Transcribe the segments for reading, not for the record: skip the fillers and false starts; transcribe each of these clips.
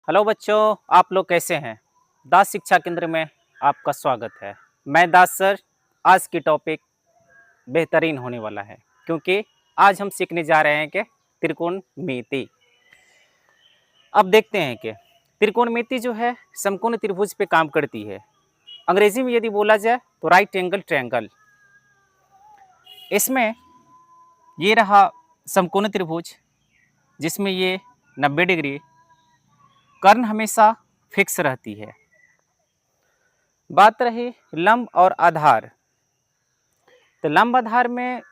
Hello बच्चों, आप लोग कैसे हैं। दास शिक्षा केंद्र में आपका स्वागत है। मैं दास सर। आज की टॉपिक बेहतरीन होने वाला है क्योंकि आज हम सीखने जा रहे हैं कि त्रिकोणमिति। अब देखते हैं कि त्रिकोणमिति जो है समकोण त्रिभुज पे काम करती है। अंग्रेजी में यदि बोला जाए तो राइट एंगल ट्रायंगल। इसमें ये रहा समकोण त्रिभुज जिसमें ये 90 डिग्री, कर्ण हमेशा फिक्स रहती है। बात रही लंब और आधार, तो लंब आधार में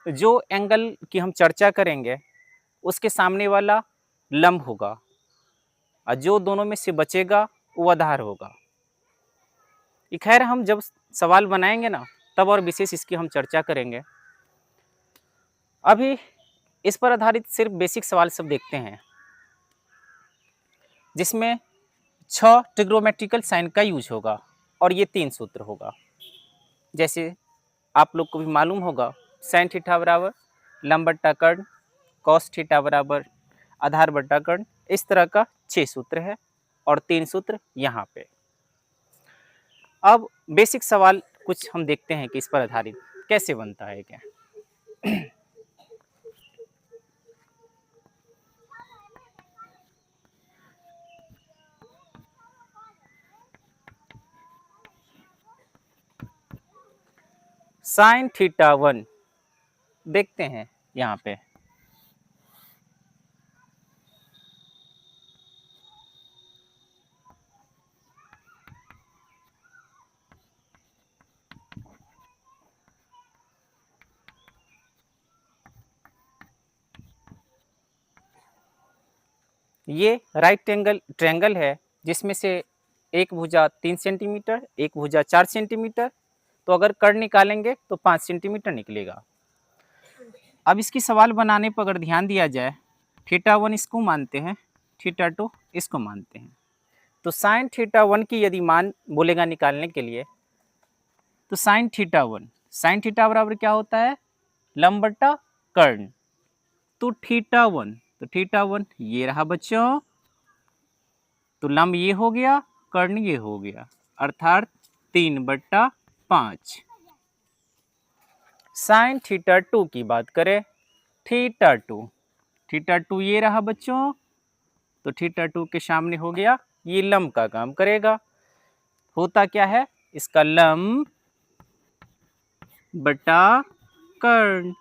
जो एंगल की हम चर्चा करेंगे उसके सामने वाला लंब होगा और जो दोनों में से बचेगा वो आधार होगा। ये खैर हम जब सवाल बनाएंगे ना तब और विशेष इसकी हम चर्चा करेंगे। अभी इस पर आधारित सिर्फ बेसिक सवाल सब देखते हैं जिसमें 6 ट्रिग्नोमेट्रिकल साइन का यूज होगा और ये 3 सूत्र होगा। जैसे आप लोग को भी मालूम होगा, साइन थीटा बराबर लंब बट्टा कर्ण, कॉस थीटा बराबर आधार बट्टा कर्ण। इस तरह का 6 सूत्र है और 3 सूत्र यहाँ पे। अब बेसिक सवाल कुछ हम देखते हैं कि इस पर आधारित कैसे बनता है क्या। साइन थीटा 1 देखते हैं यहाँ पे। ये राइट एंगल ट्रायंगल है जिसमें से एक भुजा 3 सेंटीमीटर, एक भुजा 4 सेंटीमीटर। तो अगर कर्ण निकालेंगे तो 5 सेंटीमीटर निकलेगा। अब इसकी सवाल बनाने पर अगर ध्यान दिया जाए, थीटा 1 इसको मानते हैं, थीटा 2 इसको मानते हैं। तो साइन थीटा 1 की यदि मान बोलेगा निकालने के लिए तो साइन थीटा 1, साइन थीटा बराबर क्या होता है, लंब बट्टा कर्ण। तो थीटा 1, तो थीटा 1 ये रहा बच्चों, तो लंब ये हो गया, कर्ण ये हो गया, अर्थात 3/5। साइन थीटा 2 की बात करें, थीटा 2, थीटा 2 ये रहा बच्चों, तो थीटा 2 के सामने हो गया, ये लंब का काम करेगा। होता क्या है, इसका लंब बटा कर्ण।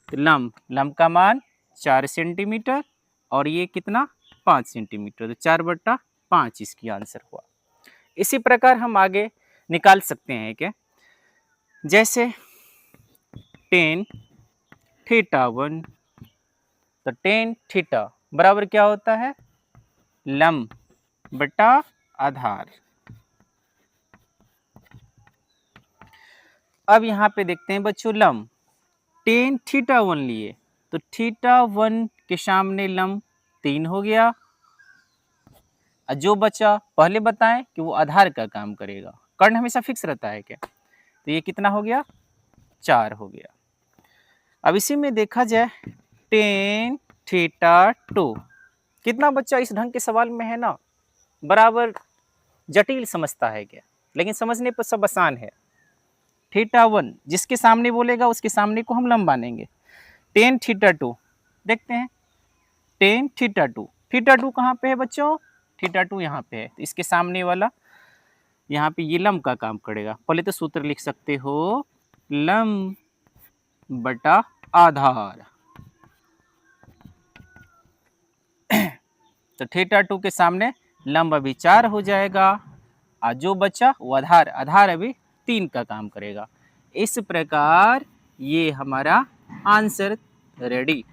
तो लंब का मान 4 सेंटीमीटर और ये कितना 5 सेंटीमीटर, तो 4/5 इसकी आंसर हुआ। इसी प्रकार हम आगे निकाल सकते हैं कि जैसे टेन थीटा 1, तो टेन थीटा बराबर क्या होता है, लंब बटा आधार। अब यहाँ पे देखते हैं बच्चों, लंब टेन थीटा 1 लिए तो थीटा 1 के सामने लंब 3 हो गया, और जो बचा पहले बताएं कि वो आधार का काम करेगा। कर्ण हमेशा फिक्स रहता है क्या, तो ये कितना हो गया, 4 हो गया। अब इसी में देखा जाए टेन थीटा 2, कितना बच्चा इस ढंग के सवाल में है ना, बराबर जटिल समझता है क्या, लेकिन समझने पर सब आसान है। थीटा 1 जिसके सामने बोलेगा उसके सामने को हम लंब मानेंगे। टेन थीटा 2 देखते हैं, टेन थीटा 2, थीटा 2 कहाँ पे है बच्चों, थीटा 2 यहाँ पे है, तो इसके सामने वाला यहाँ पे ये लंब का काम करेगा। पहले तो सूत्र लिख सकते हो, लंब बटा आधार। तो थीटा 2 के सामने लंब अभी 4 हो जाएगा और जो बचा वो आधार, आधार अभी 3 का काम करेगा। इस प्रकार ये हमारा आंसर रेडी।